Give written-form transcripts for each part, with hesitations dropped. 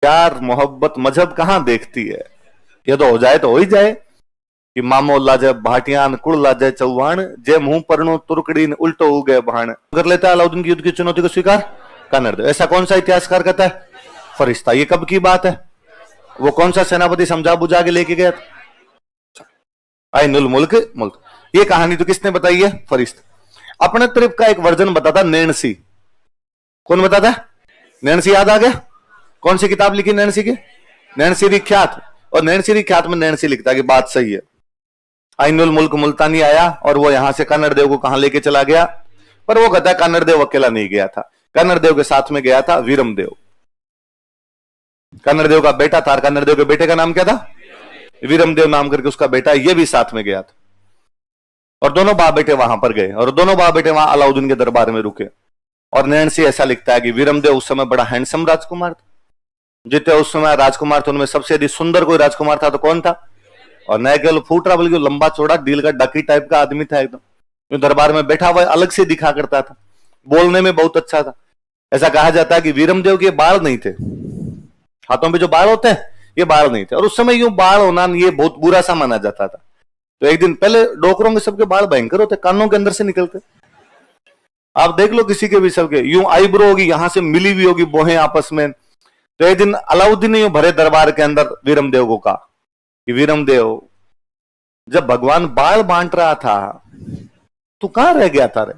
प्यार मोहब्बत मजहब कहां देखती है। ये तो हो जाए तो हो ही जाए कि मामो लाजे भाटियान कुड़ लाजे चौहान जे मुंह परनो तुरकड़ी ने उल्टो उगे भाण कर लेता है अलाउद्दीन की युद्ध की चुनौती को स्वीकार कर दे। ऐसा कौन सा इतिहासकार कहता है? फरिश्ता। ये कब की बात है? वो कौन सा सेनापति समझा बुझा के लेके गया था? आइनुल मुल्क मुल्क। ये कहानी तो किसने बताई है? फरिश्ता। अपने तरफ का एक वर्जन बताता नैणसी। कौन बताता? नैणसी। याद आ गया? कौन सी किताब लिखी नैणसी की? नैणसी विख्यात। और नैणसी विख्यात में नैणसी लिखता है कि बात सही है। आइनुल मुल्क मुल्तानी आया और वो यहां से कन्नड़ देव को कहां लेके चला गया, पर वो कहता है कन्नड़ देव अकेला नहीं गया था, कन्नड़ देव के साथ में गया था वीरम देव। कन्नड़ देव का बेटा था। कन्नड़ देव के बेटे का नाम क्या था? वीरम देव नाम करके उसका बेटा, ये भी साथ में गया था। और दोनों बाप बेटे वहां पर गए और दोनों बाप बेटे वहां अलाउद्दीन के दरबार में रुके। और नैणसी ऐसा लिखता है कि वीरम देव उस समय बड़ा हैंडसम राजकुमार था। जितने उस समय राजकुमार थे उनमें सबसे अधिक सुंदर कोई राजकुमार था तो कौन था? और न केवल फूट रहा बल्कि लंबा चौड़ा डील का डकी टाइप का आदमी था एकदम, जो दरबार में बैठा हुआ अलग से दिखा करता था, बोलने में बहुत अच्छा था। ऐसा कहा जाता है कि वीरम देव के बाल नहीं थे, हाथों पे जो बाल होते हैं ये बाल नहीं थे। और उस समय यूं बाल होना ये बहुत बुरा सा माना जाता था। तो एक दिन पहले डोकरों के सबके बाल भयंकर होते, कानों के अंदर से निकलते। आप देख लो किसी के भी सबके यूं आईब्रो होगी, यहां से मिली हुई होगी बोहें आपस में। तो एक दिन अलाउद्दीन ने यूं भरे दरबार के अंदर वीरम देव को कहा कि वीरम देव, जब भगवान बाल बांट रहा था तू कहां रह गया था रे?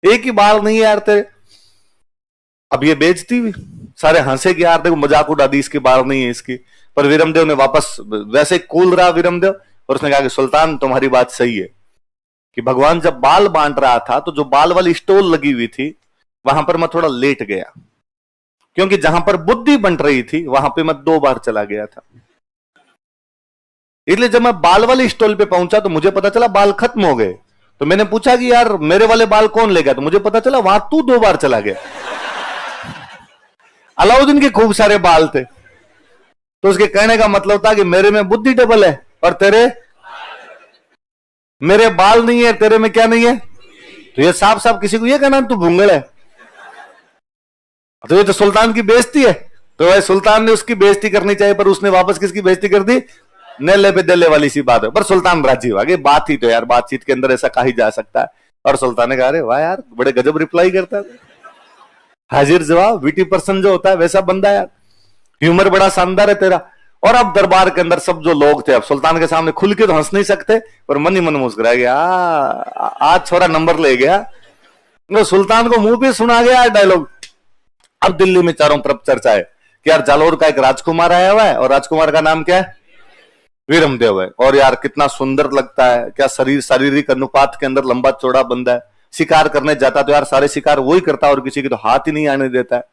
एक ही बाल नहीं है यार तेरे। अब ये बेइज्जती हुई, सारे हंसे कि यार देखो मजाक उड़ा दी, इसकी बाल नहीं है इसकी। पर वीरम देव ने वापस वैसे कूल रहा वीरम देव, और उसने कहा कि सुल्तान तुम्हारी बात सही है कि भगवान जब बाल बांट रहा था तो जो बाल वाली स्टोल लगी हुई थी वहां पर मैं थोड़ा लेट गया, क्योंकि जहां पर बुद्धि बंट रही थी वहां पे मैं 2 बार चला गया था। इसलिए जब मैं बाल वाली स्टॉल पे पहुंचा तो मुझे पता चला बाल खत्म हो गए। तो मैंने पूछा कि यार मेरे वाले बाल कौन ले गया? तो मुझे पता चला वहां तू 2 बार चला गया। अलाउद्दीन के खूब सारे बाल थे, तो उसके कहने का मतलब था कि मेरे में बुद्धि डबल है और तेरे मेरे बाल नहीं है, तेरे में क्या नहीं है। तो ये साफ साफ किसी को ये कहना तू भूंगल है, तो ये तो सुल्तान की बेइज्जती है। तो भाई सुल्तान ने उसकी बेइज्जती करनी चाहिए, पर उसने वापस किसकी बेइज्जती कर दी? नेले पे देले वाली सी बात है। पर सुल्तान राजी हुआ कि बात ही तो यार, बातचीत के अंदर ऐसा कहा ही जा सकता है। और सुल्तान ने कहा अरे वाह यार, बड़े गजब रिप्लाई करता है, हाजिर जवाब विटी पर्सन जो होता है वैसा बंदा यार, ह्यूमर बड़ा शानदार है तेरा। और अब दरबार के अंदर सब जो लोग थे अब सुल्तान के सामने खुल के तो हंस नहीं सकते, पर मन ही मन मुस्कुरा गया, आज छोरा नंबर ले गया। तो सुल्तान को मुंह पे सुना गया डायलॉग। अब दिल्ली में चारों तरफ चर्चा है कि यार जालोर का एक राजकुमार आया हुआ है, और राजकुमार का नाम क्या है? वीरम देव है। और यार कितना सुंदर लगता है, क्या शरीर, शारीरिक अनुपात के अंदर लंबा चौड़ा बंदा है। शिकार करने जाता तो यार सारे शिकार वही करता और किसी की तो हाथ ही नहीं आने देता है।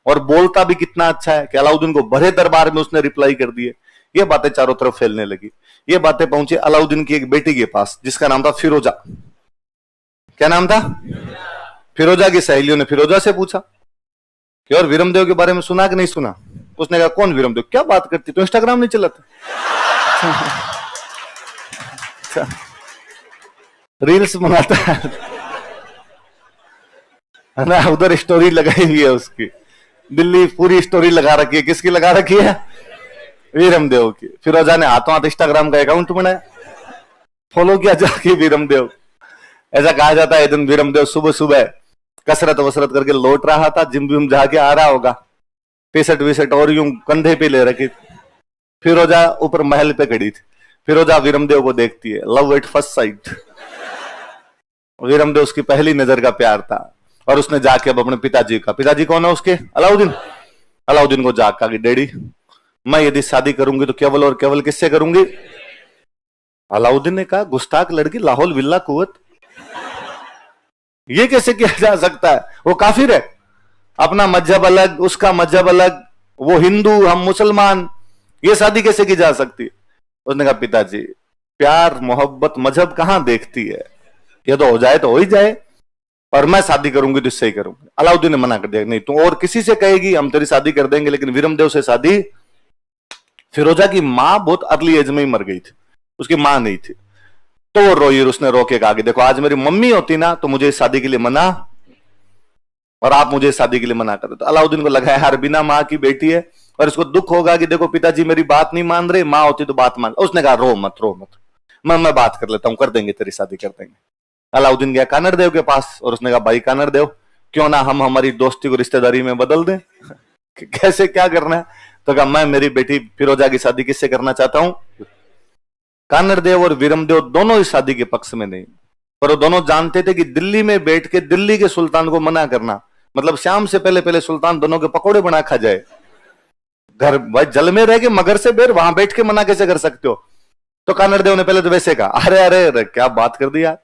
और बोलता भी कितना अच्छा है कि अलाउद्दीन को भरे दरबार में उसने रिप्लाई कर दिए। ये बातें चारों तरफ फैलने लगी। ये बातें पहुंची अलाउद्दीन की एक बेटी के पास जिसका नाम था फिरोजा। क्या नाम था? फिरोजा की सहेलियों ने फिरोजा से पूछा कि और वीरम देव के बारे में सुना कि नहीं सुना? उसने कहा कौन वीरम देव? क्या बात करती, तो इंस्टाग्राम नहीं चलाता? रील्स बनाता है ना, उधर स्टोरी लगाई हुई है उसकी। दिल्ली पूरी स्टोरी लगा रखी है। किसकी लगा रखी है? वीरम देव की। फिरोजा ने हाथों हाथ इंस्टाग्राम का अकाउंट बनाया, फॉलो किया जाके वीरम देव। ऐसा कहा जाता है एक दिन वीरम देव सुबह सुबह कसरत वसरत करके लौट रहा था, जिम विम जाके आ रहा होगा, टी-शर्ट वीशर्ट और यूं कंधे पे ले रखी। फिरोजा ऊपर महल पे खड़ी थी। फिरोजा वीरम देव को देखती है, love at first sight. Viram देव उसकी पहली नजर का प्यार था। और उसने जाके अब अपने पिताजी का, पिताजी कौन है उसके? अलाउद्दीन। अलाउद्दीन को जाग कहा कि डैडी मैं यदि शादी करूंगी तो केवल और केवल किससे करूंगी? अलाउद्दीन ने कहा गुस्ताख लड़की, लाहौल विल्ला कुवत, ये कैसे किया जा सकता है? वो काफिर है, अपना मजहब अलग, उसका मजहब अलग, वो हिंदू हम मुसलमान, ये शादी कैसे की जा सकती है? उसने कहा पिताजी प्यार मोहब्बत मजहब कहां देखती है, ये तो हो जाए तो हो ही जाए, और मैं शादी करूंगी तो इससे ही करूंगी। अलाउद्दीन ने मना कर दिया, नहीं तू और किसी से कहेगी हम तेरी शादी कर देंगे, लेकिन वीरम देव से शादी। फिरोजा की मां बहुत अर्ली एज में ही मर गई थी, उसकी मां नहीं थी। तो वो रोई, उसने रो के कहा कि देखो आज मेरी मम्मी होती ना तो मुझे शादी के लिए मना, और आप मुझे शादी के लिए मना कर दो। तो अलाउद्दीन को लगा यार बिना मां की बेटी है और इसको दुख होगा कि देखो पिताजी मेरी बात नहीं मान रहे, माँ होती तो बात मान। उसने कहा रो मत रो मत, मैं बात कर लेता हूं, कर देंगे तेरी शादी कर देंगे। अलाउद्दीन गया कानड़ देव के पास और उसने कहा भाई कानड़ देव, क्यों ना हम हमारी दोस्ती को रिश्तेदारी में बदल दें। कैसे, क्या करना है? तो कहा मैं मेरी बेटी फिरोजा की शादी किससे करना चाहता हूं। कानड़ देव और वीरम देव दोनों इस शादी के पक्ष में नहीं, पर वो दोनों जानते थे कि दिल्ली में बैठ के दिल्ली के सुल्तान को मना करना मतलब शाम से पहले पहले सुल्तान दोनों के पकौड़े बना खा जाए। घर भाई जल में रह के मगर से बेर वहां बैठ के मना कैसे कर सकते हो। तो कानड़ देव ने पहले तो वैसे कहा अरे अरे अरे क्या बात कर दी यार,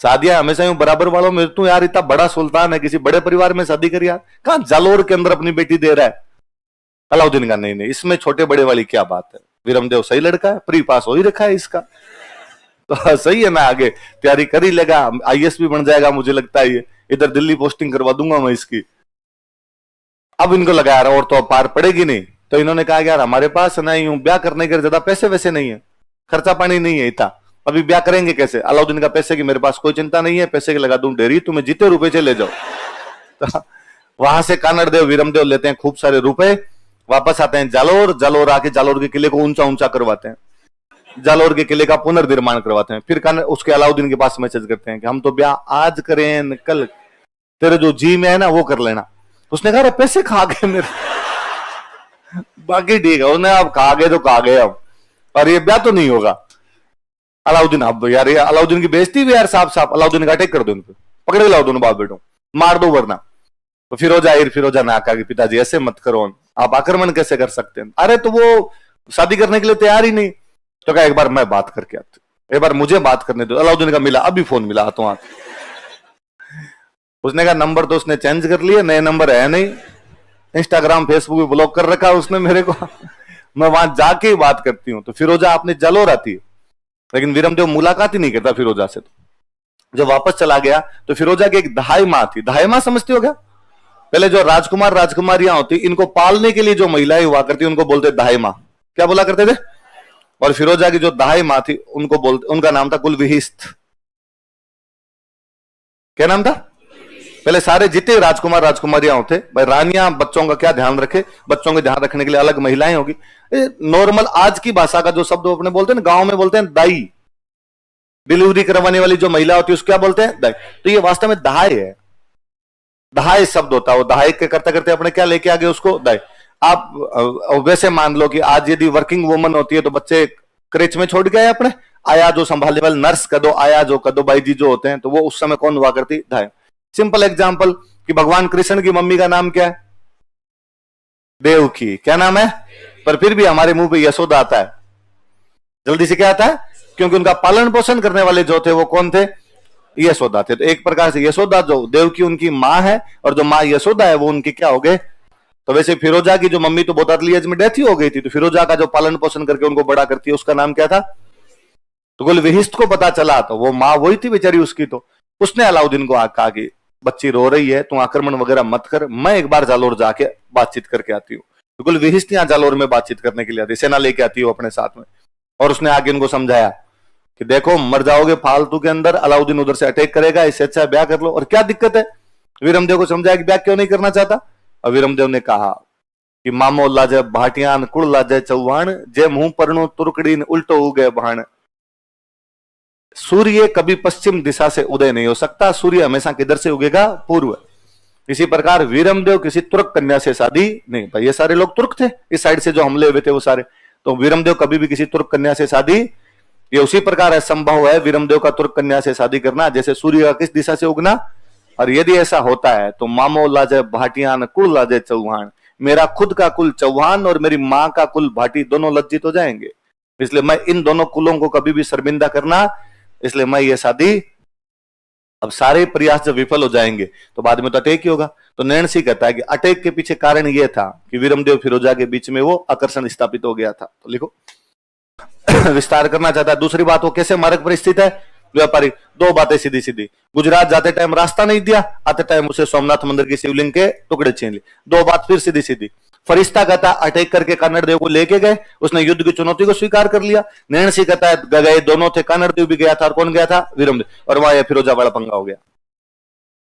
शादियां हमेशा यूं बराबर वालों में, तू यार इतना बड़ा सुल्तान है, किसी बड़े परिवार में शादी कर यार, कहां जालोर के अंदर अपनी बेटी दे रहा है। अलाउद्दीन का नहीं नहीं, इसमें छोटे बड़े वाली क्या बात है, वीरमदेव सही लड़का है, प्री पास हो ही रखा है इसका, तो सही है, मैं आगे तैयारी कर ही लेगा, आईएएस भी बन जाएगा मुझे लगता है, ये इधर दिल्ली पोस्टिंग करवा दूंगा मैं इसकी। अब इनको लगा यार और तो पार पड़ेगी नहीं, तो इन्होंने कहा यार हमारे पास ना यूं ब्याह करने के ज्यादा पैसे वैसे नहीं है, खर्चा पानी नहीं है इतना, अभी ब्याह करेंगे कैसे। अलाउद्दीन का पैसे की मेरे पास कोई चिंता नहीं है, पैसे की लगा दूं डेरी, तुम्हें जितने रुपए से ले जाओ। तो वहां से कानड़ देव वीरमदेव लेते हैं खूब सारे रुपए, वापस आते हैं जालोर, जालोर आके जालोर के किले को ऊंचा ऊंचा करवाते हैं, जालोर के किले का पुनर्निर्माण करवाते हैं। फिर उसके अलाउद्दीन के पास मैसेज करते हैं कि हम तो ब्याह आज करें कल, तेरे जो जी में है ना वो कर लेना। उसने कहा पैसे खा गए मेरे, बाकी ठीक है, उसने अब खा गए तो खा गए अब, और ये ब्याह तो नहीं होगा। अलाउद्दीन अब यार ये अलाउद्दीन की बेइज्जती भी यार साफ साफ, अलाउद्दीन का अटैक कर दो, इनको पकड़ के लाओ दोनों बाप बेटों, मार दो वरना। तो फिरोजा ने कहा कि पिताजी ऐसे मत करो, आप आक्रमण कैसे कर सकते हैं। अरे तो वो शादी करने के लिए तैयार ही नहीं। तो कहा एक बार मैं बात करके आती, एक बार मुझे बात करने दो। अलाउद्दीन का मिला, अभी फोन मिला हाथों हाथ। उसने कहा नंबर तो उसने चेंज कर लिया, नए नंबर है नहीं, इंस्टाग्राम फेसबुक भी ब्लॉक कर रखा उसने मेरे को, मैं वहां जाके ही बात करती हूँ। तो फिरोजा अपने जालोर आती है, लेकिन वीरमदेव मुलाकात ही नहीं करता फिरोजा से। तो जब वापस चला गया तो फिरोजा की एक दहाई माँ थी, दहाई माँ समझती हो क्या? पहले जो राजकुमार राजकुमारियां होती, इनको पालने के लिए जो महिलाएं हुआ करती उनको बोलते दहाई माँ, क्या बोला करते थे। और फिरोजा की जो दहाई माँ थी उनको बोलते, उनका नाम था कुलविहिस्त। क्या नाम था? पहले सारे जितने राजकुमार राजकुमारियां होते, भाई रानियां बच्चों का क्या ध्यान रखे, बच्चों के ध्यान रखने के लिए अलग महिलाएं होगी। नॉर्मल आज की भाषा का जो शब्द अपने बोलते हैं ना, गांव में बोलते हैं दाई, डिलीवरी करवाने वाली जो महिला होती है उसको क्या बोलते हैं, दाई। तो ये वास्तव में दहाई है, दहाई शब्द होता है, वो दहाई के करते करते अपने क्या लेके आ गए उसको, दाई। आप वैसे मान लो कि आज यदि वर्किंग वुमन होती है तो बच्चे क्रेच में छोड़ गए अपने, आया जो संभालने वाले नर्स कदो, आया जो कदो बाई जी जो होते हैं, तो वो उस समय कौन हुआ करती, दाई। सिंपल एग्जाम्पल कि भगवान कृष्ण की मम्मी का नाम क्या है, देवकी, क्या नाम है, पर फिर भी हमारे मुंह पे यशोदा आता है, जल्दी से क्या आता है, क्योंकि उनका पालन पोषण करने वाले जो थे वो कौन थे, यशोदा थे। तो एक प्रकार से यशोदा जो देवकी उनकी माँ है, और जो माँ यशोदा है वो उनकी क्या हो गए। तो वैसे फिरोजा की जो मम्मी तो बहुत अर्ली एज में डेथ ही हो गई थी, तो फिरोजा का जो पालन पोषण करके उनको बड़ा करती है उसका नाम क्या था। तो कुलविहिस्त को पता चला तो वो माँ वही थी बेचारी उसकी, तो उसने अलाउद्दीन को कहा कि बच्ची रो रही है, तू आक्रमण वगैरह मत कर, मैं एक बार जालोर जाके बातचीत करके आती हूँ। तो कुलविहिस्त यहाँ जालोर में बातचीत करने के लिए आती, सेना लेके आती है अपने साथ में, और उसने आगे इनको समझाया कि देखो मर जाओगे फालतू के अंदर, अलाउद्दीन उधर से अटैक करेगा, इससे अच्छा ब्याह कर लो, और क्या दिक्कत है। वीरमदेव को समझाया कि ब्याह क्यों नहीं करना चाहता। और वीरमदेव ने कहा कि मामो लाजे भाटियान कुल लाजे चौहान, जे मुंह परनो तुरकड़ीन उल्टो हो गए भाण। सूर्य कभी पश्चिम दिशा से उदय नहीं हो सकता, सूर्य हमेशा किधर से उगेगा, पूर्व। इसी प्रकार वीरमदेव किसी तुर्क कन्या से शादी नहीं, भाई ये सारे लोग तुर्क थे, इस साइड से जो हमले हुए थे वो सारे, तो वीरमदेव कभी भी किसी तुर्क कन्या से शादी, ये उसी प्रकार असंभव है वीरमदेव का तुर्क कन्या से शादी करना जैसे सूर्य का किस दिशा से उगना। और यदि ऐसा होता है तो मामो लाजे भाटियान कुल लाजे चौहान, मेरा खुद का कुल चौहान और मेरी माँ का कुल भाटी दोनों लज्जित हो जाएंगे, इसलिए मैं इन दोनों कुलों को कभी भी शर्मिंदा करना, इसलिए मैं ये शादी, अब सारे प्रयास जब विफल हो जाएंगे तो बाद में तो अटैक ही होगा। तो नैन्सी कहता है कि अटैक के पीछे कारण यह था कि वीरमदेव फिरोजा के बीच में वो आकर्षण स्थापित हो गया था। तो लिखो विस्तार करना चाहता है। दूसरी बात, वो कैसे मार्ग पर स्थित है, व्यापारी। दो बातें सीधी सीधी, गुजरात जाते टाइम रास्ता नहीं दिया, आते टाइम उसे सोमनाथ मंदिर की शिवलिंग के टुकड़े छीन लिए। दो बात फिर सीधी सीधी, फरिश्ता कहता है अटैक करके कानड़ देव को लेके गए, उसने युद्ध की चुनौती को स्वीकार कर लिया। नैन्सी कहता है गए दोनों थे, कानड़ देव भी गया था, और कौन गया था, वीरमदेव, और वहां फिरोजा वाला पंगा हो गया।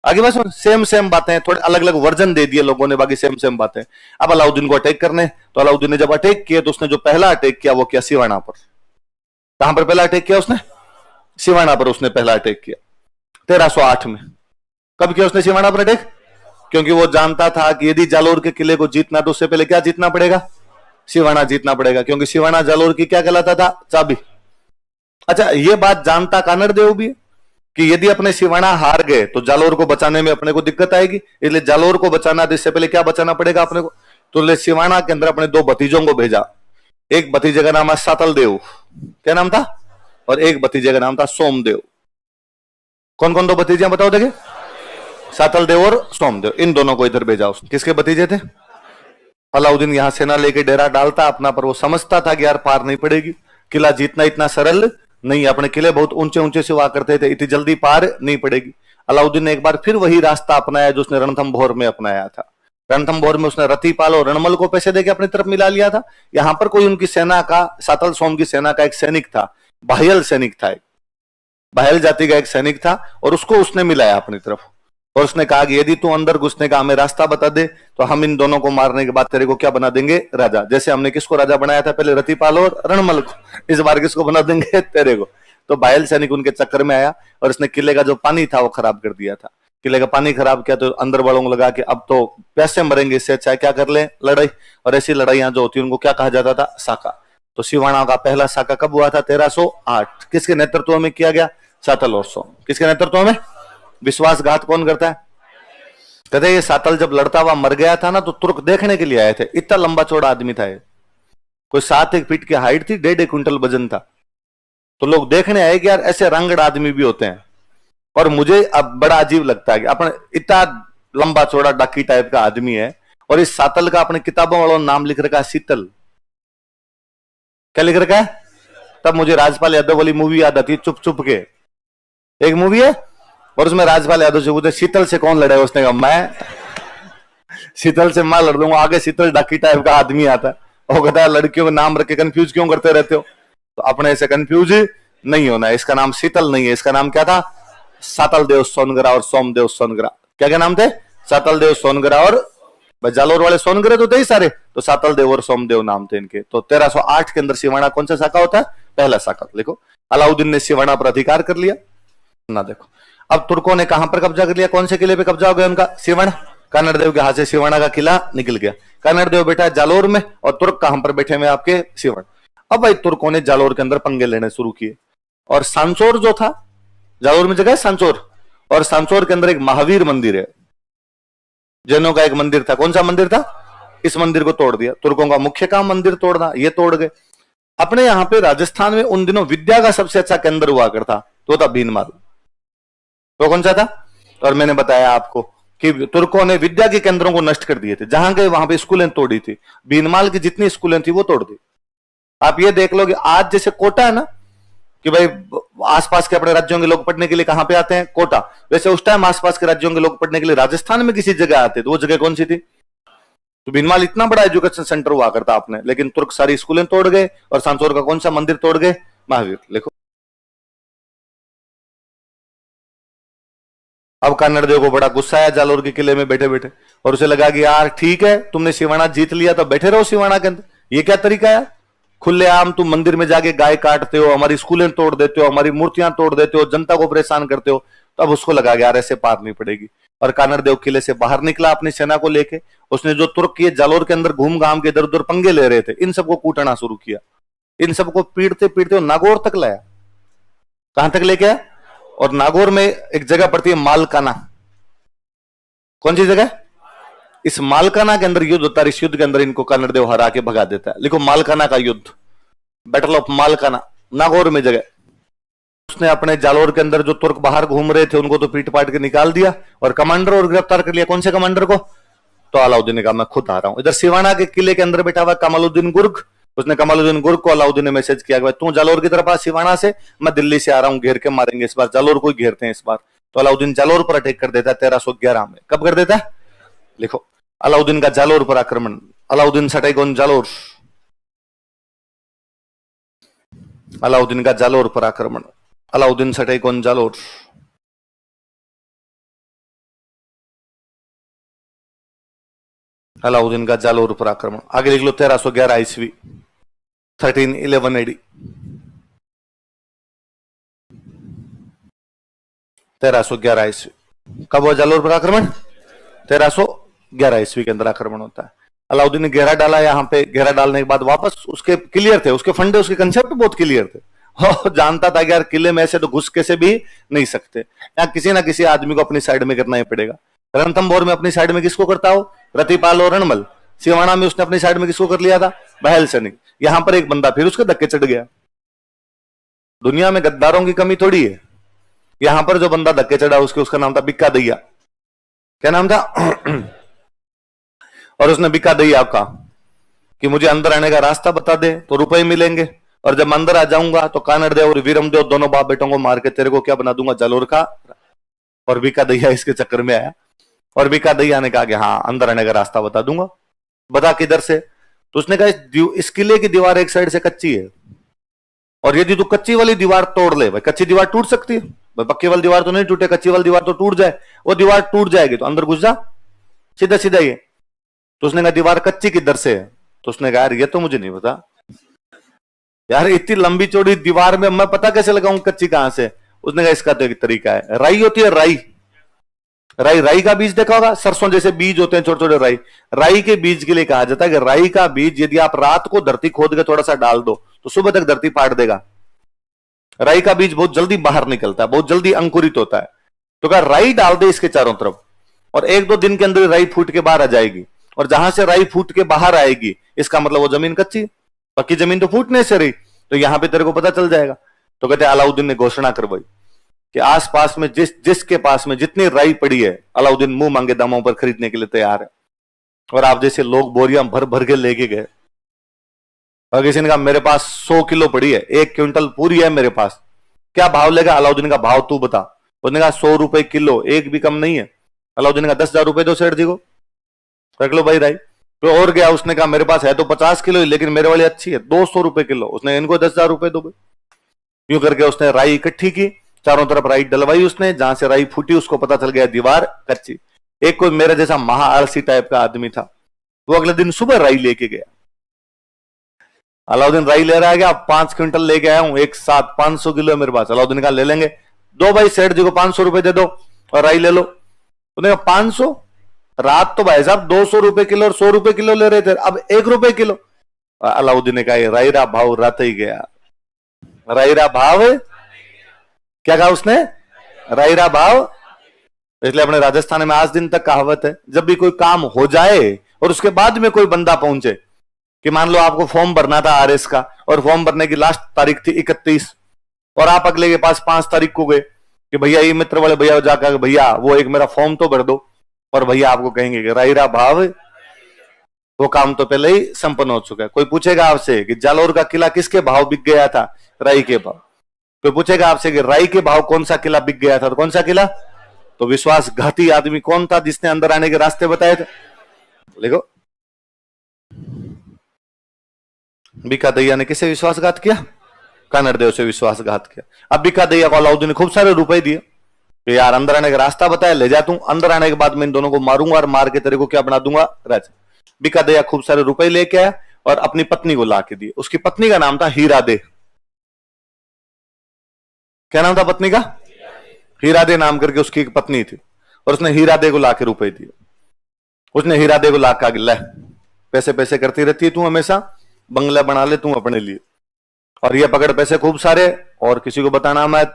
आगे बस सेम सेम बातें, थोड़े अलग अलग वर्जन दे दिए लोगों ने, बाकी सेम सेम बातें। अब अलाउद्दीन को अटैक करने, तो अलाउद्दीन ने जब अटैक किया तो उसने जो पहला अटैक किया वो किया सिवाना पर। कहां पर पहला अटैक किया उसने? सिवाना पर उसने पहला अटैक किया 1308 में। कब किया उसने सिवाना पर अटैक? क्योंकि वो जानता था कि यदि जालोर के किले को जीतना तो उससे पहले क्या जीतना पड़ेगा? सिवाना जीतना पड़ेगा, क्योंकि सिवाना जालोर की क्या कहलाता था? चाबी। अच्छा, ये बात जानता कानड़ देव भी कि यदि अपने सिवाना हार गए तो जालोर को बचाने में अपने को दिक्कत आएगी, इसलिए जालोर को बचाना तो इससे पहले क्या बचाना पड़ेगा अपने को? तो सिवाना के अंदर अपने 2 भतीजों को भेजा। एक भतीजे का नाम है सातल देव, क्या नाम था? और एक भतीजे का नाम था सोमदेव। कौन कौन 2 भतीजे बताओ देखिए? सातल देव और सोमदेव, इन दोनों को इधर भेजा उसने। किसके भतीजे थे? अलाउद्दीन यहां सेना लेके डेरा डालता अपना, पर वो समझता था कि यार पार नहीं पड़ेगी, किला जीतना इतना सरल नहीं, अपने किले बहुत ऊंचे ऊंचे से हुआ करते थे, इतनी जल्दी पार नहीं पड़ेगी। अलाउद्दीन ने एक बार फिर वही रास्ता अपनाया जो उसने रणथंभौर में अपनाया था। रणथंभौर में उसने रतिपाल और रणमल को पैसे देके अपनी तरफ मिला लिया था। यहां पर कोई उनकी सेना का, सातल सोम की सेना का एक सैनिक था, बाह्यल सैनिक था, बाह्यल जाति का एक सैनिक था, और उसको उसने मिलाया अपनी तरफ। और उसने कहा कि यदि तू अंदर घुसने का हमें रास्ता बता दे तो हम इन दोनों को मारने के बाद तेरे को क्या बना देंगे? राजा। जैसे हमने किसको राजा बनाया था पहले? रतिपाल और रणमल को, इस बार किसको बना देंगे? तेरे को। तो बाह्यल सैनिक उनके चक्कर में आया और इसने किले का जो पानी था वो खराब कर दिया था। किले का पानी खराब किया तो अंदर वालों को लगा कि अब तो प्यासे मरेंगे, इससे अच्छा क्या कर ले? लड़ाई। और ऐसी लड़ाइयां जो होती है उनको क्या कहा जाता था? साका। तो सिवाना का पहला साका कब हुआ था? 1308। किसके नेतृत्व में किया गया? सातल और सोम। किसके नेतृत्व में? विश्वासघात कौन करता है? कहते ये सातल जब लड़ता हुआ मर गया था ना तो तुर्क देखने के लिए आए थे, इतना लंबा चौड़ा आदमी था ये, कोई 7-1 फीट की हाइट थी, 1.5 क्विंटल वजन था। तो लोग देखने आए कि यार ऐसे रंगड़ आदमी भी होते हैं। और मुझे अब बड़ा अजीब लगता है कि अपने इतना लंबा चौड़ा डाकी टाइप का आदमी है और इस सातल का अपने किताबों वालों नाम लिख रखा है शीतल। क्या लिख रखा है? तब मुझे राजपाल यादव वाली मूवी याद आती है, चुप चुप के, एक मूवी है और उसमें राजपाल यादव से पूछे शीतल से कौन लड़े? उसने कहा मैं शीतल से मैं लड़ दूंगा। आगे शीतल डाकी टाइप का आदमी आता है, वो कहता है लड़कियों का नाम रख के कंफ्यूज क्यों करते रहते हो? तो अपने ऐसे कंफ्यूज नहीं होना है। इसका नाम शीतल नहीं है, इसका नाम क्या था? सातल देव सोनगरा और सोमदेव सोनगरा। क्या क्या नाम थे? सातल देव सोनगरा और जालोर वाले सोनगरे तो थे ही सारे, तो सातल देव और सोमदेव नाम थे इनके। तो 1308 के अंदर सिवाना कौन सा शाखा होता है? पहला शाखा। लिखो, अलाउद्दीन ने सिवाना पर अधिकार कर लिया ना। देखो, अब तुर्कों ने कहां पर कब्जा कर लिया? कौन से किले पे कब्जा हो गया उनका? सिवाना। कानड़ देव के हाथ से सिवाना का किला निकल गया। कानड़ देव बैठा है जालोर में और तुर्क कहां पर बैठे हुए आपके? सिवान। अब भाई तुर्कों ने जालोर के अंदर पंगे लेने शुरू किए और सांचोर जो था, जालोर में जगह है सांचोर, और सांचोर के अंदर एक महावीर मंदिर है, जैनों का एक मंदिर था। कौन सा मंदिर था? इस मंदिर को तोड़ दिया। तुर्कों का मुख्य काम मंदिर तोड़ना, ये तोड़ गए। अपने यहां पे राजस्थान में उन दिनों विद्या का सबसे अच्छा केंद्र हुआ करता तो था भीनमाल। तो कौन सा था? और मैंने बताया आपको कि तुर्कों ने विद्या के केंद्रों को नष्ट कर दिए थे, जहां गए वहां पे स्कूलें तोड़ी थी। भीनमाल की जितनी स्कूलें थी वो तोड़ दी। आप ये देख लो कि आज जैसे कोटा है ना, कि भाई आसपास के अपने राज्यों के लोग पढ़ने के लिए कहां पे आते हैं? कोटा। वैसे उस टाइम आसपास के राज्यों के लोग पढ़ने के लिए राजस्थान में किसी जगह आते, तो वो जगह कौन सी थी? तो भीनमाल इतना बड़ा एजुकेशन सेंटर हुआ करता आपने, लेकिन तुर्क सारी स्कूलें तोड़ गए और सांचौर का कौन सा मंदिर तोड़ गए? महावीर। लिखो, अब कानड़ देव को बड़ा गुस्सा आया जालोर के किले में बैठे बैठे, और उसे लगा कि यार ठीक है, तुमने सिवाना जीत लिया तो बैठे रहो सिवाना के अंदर, ये क्या तरीका है? खुलेआम तुम मंदिर में जाके गाय काटते हो, हमारी स्कूलें तोड़ देते हो, हमारी मूर्तियां तोड़ देते हो, जनता को परेशान करते हो। तो अब उसको लगा यार ऐसे पार नहीं पड़ेगी, और कानड़ देव किले से बाहर निकला अपनी सेना को लेके। उसने जो तुर्क ये जालोर के अंदर घूम घाम के इधर उधर पंगे ले रहे थे, इन सबको कूटना शुरू किया। इन सबको पीटते पीटते नागौर तक लाया। कहां तक लेके आया? और नागौर में एक जगह पड़ती है मालकाना। कौन सी जगह? इस मालकाना के अंदर युद्ध होता है। इस युद्ध के अंदर इनको कन्नड़ देव हरा के भगा देता है। लिखो, मालकाना का युद्ध, बैटल ऑफ मालकाना, नागौर में जगह। उसने अपने जालोर के अंदर जो तुर्क बाहर घूम रहे थे उनको तो पीट पाट के निकाल दिया और कमांडर और गिरफ्तार कर लिया। कौन से कमांडर को? तो अलाउद्दीन ने कहा मैं खुद आ रहा हूं। इधर सिवाना के किले के अंदर बैठा हुआ कमालुद्दीन गुर्ग, उसने कमालुद्दीन गुर्ग को अलाउद्दीन ने मैसेज किया कि तू जालोर की तरफ आ सिवाना से, मैं दिल्ली से आ रहा हूं, घेर के मारेंगे इस बार, जालोर को ही घेरते हैं इस बार। तो अलाउद्दीन जालोर पर अटैक कर देता है 1311 में। कब कर देता है? लिखो, अलाउद्दीन का जालोर पर आक्रमण। अलाउद्दीन सटैक ऑन जालोर। अलाउद्दीन का जालोर पर आक्रमण। अलाउद्दीन सटैक ऑन जालोर। अलाउद्दीन का जालोर पर आक्रमण। आगे लिख लो 1311 ईस्वी, 1311 AD, 1311 ईस्वी। कब हुआ जालोर पर आक्रमण? 1311 ईस्वी के अंदर आक्रमण होता है। अलाउद्दीन ने घेरा डाला, यहाँ पे घेरा डालने के बाद वापस उसके क्लियर थे, उसके फंडे, उसके कंसेप्ट बहुत क्लियर थे। जानता था कि यार किले में ऐसे तो घुस के से भी नहीं सकते, यहाँ किसी ना किसी आदमी को अपनी साइड में करना ही पड़ेगा। रणथंभौर में अपनी साइड में किसको करता हो? रतिपाल और रणमल। सिवाना में उसने अपनी साइड में किसको कर लिया था? बहल सैनिक। यहां पर एक बंदा फिर उसके धक्के चढ़ गया। दुनिया में गद्दारों की कमी थोड़ी है। यहां पर जो बंदा धक्के चढ़ा उसका नाम था बिक्का दैया। क्या नाम था? और उसने बिक्का दैया कहा कि मुझे अंदर आने का रास्ता बता दे तो रुपए मिलेंगे, और जब अंदर आ जाऊंगा तो कानड़ देव और वीरम देव दोनों बाप बेटों को मार के तेरे को क्या बना दूंगा? जालोर का। और बिक्का दैया इसके चक्कर में आया, और बिक्का दैया ने कहा कि हाँ अंदर आने का रास्ता बता दूंगा। बता किधर से? तो उसने कहा इस किले की दीवार एक साइड से कच्ची है, और यदि तू कच्ची वाली दीवार तोड़ ले, भाई कच्ची दीवार टूट सकती है, भाई पक्की वाली दीवार तो नहीं टूटे, कच्ची वाली दीवार तो टूट जाए, वो दीवार टूट जाएगी तो अंदर घुस जा सीधा सीधा ये। तो उसने कहा दीवार कच्ची किधर से है? तो उसने कहा यार ये तो मुझे नहीं पता यार, इतनी लंबी चौड़ी दीवार में मैं पता कैसे लगाऊं कच्ची कहां से? उसने कहा इसका तो एक तरीका है, राई होती है राई, राई का बीज देखा होगा, सरसों जैसे बीज होते हैं छोटे छोटे राई। राई के बीज के लिए कहा जाता है कि राई का बीज यदि आप रात को धरती खोद के थोड़ा सा डाल दो तो सुबह तक धरती पाट देगा। राई का बीज बहुत जल्दी बाहर निकलता है, बहुत जल्दी अंकुरित होता है। तो कहा राई डाल दे इसके चारों तरफ, और 1-2 दिन के अंदर राई फूट के बाहर आ जाएगी। और जहां से राई फूट के बाहर आएगी इसका मतलब वो जमीन कच्ची, पक्की जमीन तो फूटने से रही, तो यहां पे तेरे को पता चल जाएगा। तो कहते अलाउद्दीन ने घोषणा करवाई कि आसपास में जिसके पास में जितनी राई पड़ी है अलाउद्दीन मुंह मांगे दामों पर खरीदने के लिए तैयार है। और आप जैसे लोग बोरियां भर भर के लेके गए, और किसी ने कहा मेरे पास 100 किलो पड़ी है, 1 क्विंटल पूरी है मेरे पास, क्या भाव लेगा? अलाउद्दीन का भाव तू बता। उसने कहा 100 रुपए किलो, एक भी कम नहीं है। अलाउद्दीन का 10,000 रुपए दो सेठ जी को, रख लो भाई राई। तो और गया, उसने कहा मेरे पास है तो 50 किलो ही, लेकिन मेरे वाली अच्छी है, 200 रुपए किलो। उसने इनको 10,000 रुपए दो। यूं करके उसने राई इकट्ठी की, चारों तरफ राई डलवाई उसने, जहां से राई फूटी उसको पता चल गया दीवार कच्ची। एक कोई मेरे जैसा महा आलसी टाइप का आदमी था, वो अगले दिन सुबह राई लेके गया। अलाउद्दीन राई ले रहा गया, 5 क्विंटल लेके आया हूं एक साथ, 500 किलो मेरे पास। अलाउद्दीन कहा ले लेंगे, दो भाई सेठ जी को 500 रुपए दे दो और राई ले लो। उन्होंने कहा 500? रात तो भाई साहब 200 रुपए किलो और 100 रुपए किलो ले रहे थे, अब 1 रुपए किलो। अलाउद्दीन ने कहा रायरा भाव रात ही गया। रायरा भाव, क्या कहा उसने? रायरा भाव। इसलिए अपने राजस्थान में आज दिन तक कहावत है, जब भी कोई काम हो जाए और उसके बाद में कोई बंदा पहुंचे, कि मान लो आपको फॉर्म भरना था आरएस का, और फॉर्म भरने की लास्ट तारीख थी 31, और आप अगले के पास 5 तारीख को गए कि भैया ये मित्र वाले भैया जाकर भैया वो एक मेरा फॉर्म तो भर दो, और भैया आपको कहेंगे कि रायरा भाव, वो काम तो पहले ही संपन्न हो चुका है। कोई पूछेगा आपसे कि जालोर का किला किसके भाव बिक गया था? राई के भाव। कोई पूछेगा आपसे कि राई के भाव कौन सा किला बिक गया था, तो कौन सा किला? तो विश्वासघाती आदमी कौन था जिसने अंदर आने के रास्ते बताए थे? देखो बिक्का दैया ने किसे विश्वासघात किया? कानड़ देव से विश्वासघात किया। अब बिक्का दैया को अलाउद्दीन ने खूब सारे रुपए दिए कि यार अंदर आने का रास्ता बताया, ले जा तू, अंदर आने के बाद मैं इन दोनों को मारूंगा और मार के तेरे को क्या बना दूंगा? राजा। बिक्का दैया खूब सारे रुपए लेके आया और अपनी पत्नी को ला के दिए। उसकी पत्नी का नाम था हीरा दे। क्या नाम था पत्नी का? हीरा दे नाम करके उसकी एक पत्नी थी, और उसने हीरा दे को ला के रुपए दिए। उसने हीरा दे को ला के ले पैसे पैसे करती रहती है तू, हमेशा बंगला बना ले तू अपने लिए, और ये पकड़ पैसे खूब सारे, और किसी को बताना मैं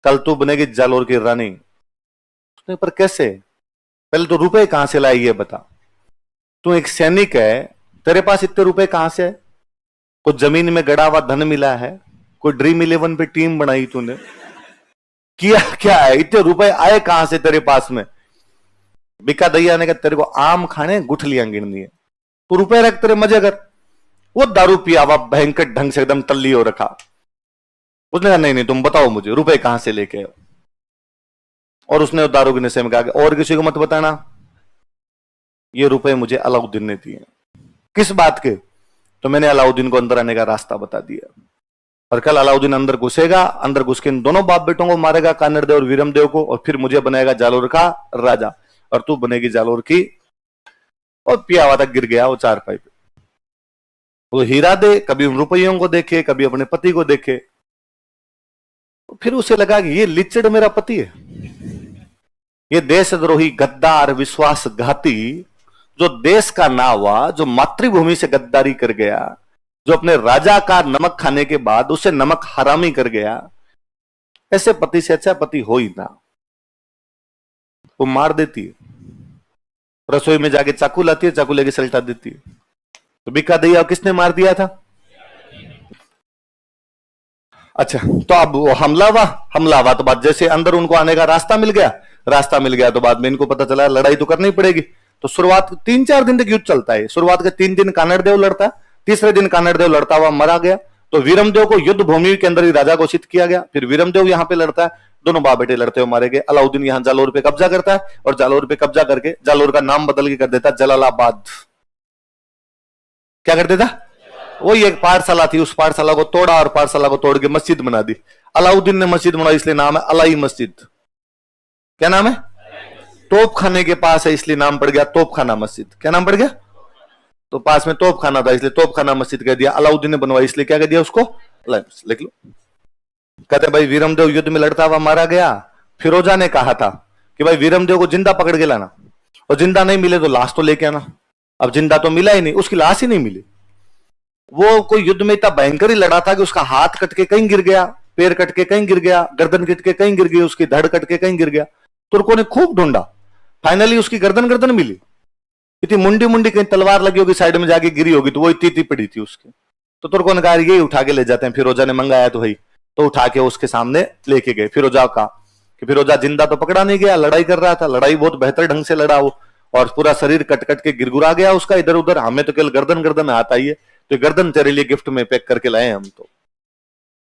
कल तू बनेगी जालोर की रानी। उसने पर कैसे? पहले तो रुपए कहां से लाए ये बता। तू एक सैनिक है, तेरे पास इतने रुपए कहां से है? कुछ जमीन में गड़ा हुआ धन मिला है? कोई ड्रीम 11 पे टीम बनाई तूने? किया क्या है? इतने रुपए आए कहां से तेरे पास में? बिक्का दैया ने कहा तेरे को आम खाने गुठलियां गिननी है, तू रुपए रख, तेरे मजे कर। वो दारू पिया हुआ भयंकर ढंग से एकदम टल्ली हो रखा। उसने कहा नहीं नहीं तुम बताओ मुझे रुपए कहां से लेके आओ। और उसने दारू के नशे में कहा और किसी को मत बताना, ये रुपए मुझे अलाउद्दीन ने दिए। किस बात के? तो मैंने अलाउद्दीन को अंदर आने का रास्ता बता दिया, और कल अलाउद्दीन अंदर घुसेगा, अंदर घुस के इन दोनों बाप बेटों को मारेगा, कानड़ देव और वीरम देव को, और फिर मुझे बनाएगा जालोर का राजा, और तू बनेगी जालोर की और पिया हुआ तक गिर गया वो चारपाई पे। वो हीरा दे, कभी उन रुपयों को देखे, कभी अपने पति को देखे, फिर उसे लगा कि ये लिच्चड़ मेरा पति है, ये देशद्रोही, गद्दार, विश्वासघाती, जो देश का ना हुआ, जो मातृभूमि से गद्दारी कर गया, जो अपने राजा का नमक खाने के बाद उसे नमक हरामी कर गया, ऐसे पति से अच्छा पति हो ही ना। वो मार देती है, रसोई में जाके चाकू लाती है, चाकू लेके सलटा देती है। तो बिका दैया किसने मार दिया था? अच्छा, तो अब वो हमला हुआ तो बाद जैसे अंदर उनको आने का रास्ता मिल गया तो बाद में इनको पता चला लड़ाई तो करनी पड़ेगी। तो शुरुआत 3-4 दिन तक युद्ध चलता है। शुरुआत के 3 दिन कानड़देव लड़ता है, तीसरे दिन कानड़देव लड़ता हुआ मारा गया। तो वीरमदेव को युद्ध भूमि के अंदर ही राजा घोषित किया गया। फिर वीरमदेव यहां पे लड़ता है, दोनों बाप बेटे लड़ते हुए मारे गए। अलाउद्दीन यहां जालोर पे कब्जा करता है और जालोर पे कब्जा करके जालोर का नाम बदल के कर देता जलालाबाद। क्या कर देता? वही एक पाठशाला थी, उस पाठशाला को तोड़ा और पाठशाला को तोड़ के मस्जिद बना दी। अलाउद्दीन ने मस्जिद बनाई, इसलिए नाम है अलाई मस्जिद। क्या नाम है? तोप खाने के पास है इसलिए नाम पड़ गया तोपखाना मस्जिद। क्या नाम पड़ गया? तो पास में तोप खाना था इसलिए तोप खाना मस्जिद कह दिया। अलाउद्दीन ने बनवाई इसलिए क्या कह दिया उसको? लिख लो। कहते भाई वीरमदेव युद्ध में लड़ता हुआ मारा गया। फिरोजा ने कहा था कि भाई वीरमदेव को जिंदा पकड़ के लाना, और जिंदा नहीं मिले तो लाश तो लेके आना। अब जिंदा तो मिला ही नहीं, उसकी लाश ही नहीं मिली। वो कोई युद्ध में इतना भयंकर ही लड़ा था कि उसका हाथ कट के कहीं गिर गया, पैर कट के कहीं गिर गया, गर्दन कट के कहीं गिर गई, उसकी धड़ कट के कहीं गिर गया। तुर्कों ने खूब ढूंढा, फाइनली उसकी गर्दन मिली। इतनी मुंडी कहीं तलवार लगी होगी, साइड में जाके गिरी होगी, तो वो इतनी पड़ी थी उसके। तो तुर्कों ने कहा ये उठा के ले जाते हैं, फिरोजा ने मंगाया तो भाई, तो उठा के उसके सामने लेके गए। फिरोजा का कि फिरोजा जिंदा तो पकड़ा नहीं गया, लड़ाई कर रहा था, लड़ाई बहुत बेहतर ढंग से लड़ा वो, और पूरा शरीर कट के गिरगुरा गया उसका इधर उधर। हमें तो केवल गर्दन में हाथ आई है, तो गर्दन तेरे लिए गिफ्ट में पैक करके लाए हम। तो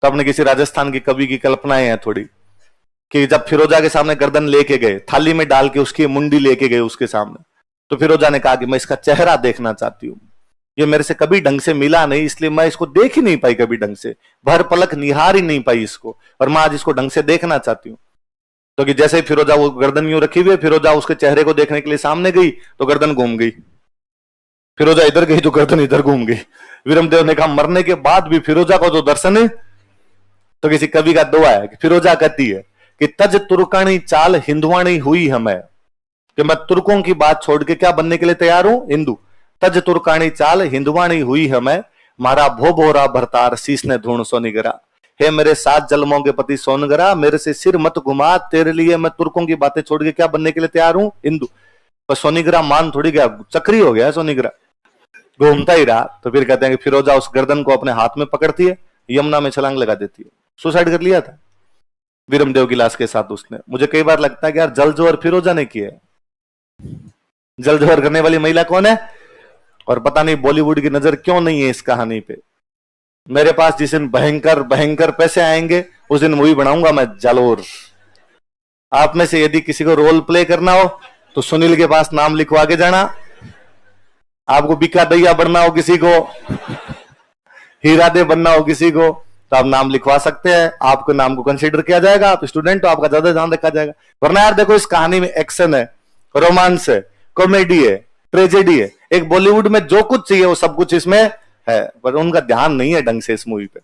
अपने किसी राजस्थान की कवि की कल्पनाएं हैं थोड़ी, कि जब फिरोजा के सामने गर्दन लेके गए, थाली में डाल के उसकी मुंडी लेके गए उसके सामने, तो फिरोजा ने कहा कि मैं इसका चेहरा देखना चाहती हूँ, ये मेरे से कभी ढंग से मिला नहीं, इसलिए मैं इसको देख ही नहीं पाई कभी ढंग से, भर पलक निहार ही नहीं पाई इसको, और मैं आज इसको ढंग से देखना चाहती हूँ। तो कि जैसे ही फिरोजा वो गर्दन यूं रखी हुई, फिरोजा उसके चेहरे को देखने के लिए सामने गई तो गर्दन घूम गई, फिरोजा इधर गई तो गर्दन इधर घूम गई। वीरमदेव ने कहा मरने के बाद भी फिरोजा को जो दर्शन है। तो किसी कवि का दुआ है कि फिरोजा कहती है कि तज तुर्कानी चाल हिंदुआनी हुई हमें, कि मैं तुर्कों की बात छोड़ के क्या बनने के लिए तैयार हूं? हिंदू। तज तुर्कानी चाल हिंदुआनी हुई हमें, मारा भोभोरा भरतार शीश ने धूण सोनिगरा। हे मेरे 7 जन्मों के पति सोनगरा, मेरे से सिर मत घुमा, तेरे लिए मैं तुर्कों की बातें छोड़ के क्या बनने के लिए तैयार हूं? हिंदू। पर सोनिगरा मान थोड़ी गया, चक्री हो गया सोनिगरा, घूमता ही रहा। तो फिर कहते हैं कि फिरोजा उस गर्दन को अपने हाथ में पकड़ती है, यमुना में छलांग लगा देती है। सुसाइड कर लिया था वीरमदेव की लाश के साथ उसने। मुझे कई बार लगता है कि यार जलजोहर फिरोजा ने किया है। जलजोहर करने वाली महिला कौन है? और पता नहीं बॉलीवुड की नजर क्यों नहीं है इस कहानी पे। मेरे पास जिस दिन भयंकर पैसे आएंगे उस दिन मूवी बनाऊंगा मैं जालोर। आप में से यदि किसी को रोल प्ले करना हो तो सुनील के पास नाम लिखवा के जाना। आपको बिका दैया बनना हो किसी को, हीरा दे बनना हो किसी को, तो आप नाम लिखवा सकते हैं। आपके नाम को कंसीडर किया जाएगा, आप स्टूडेंट हो, आपका ज्यादा ध्यान रखा जाएगा। वरना यार देखो इस कहानी में एक्शन है, रोमांस है, कॉमेडी है, ट्रेजेडी है। एक बॉलीवुड में जो कुछ चाहिए वो सब कुछ इसमें है, पर उनका ध्यान नहीं है ढंग से इस मूवी पे।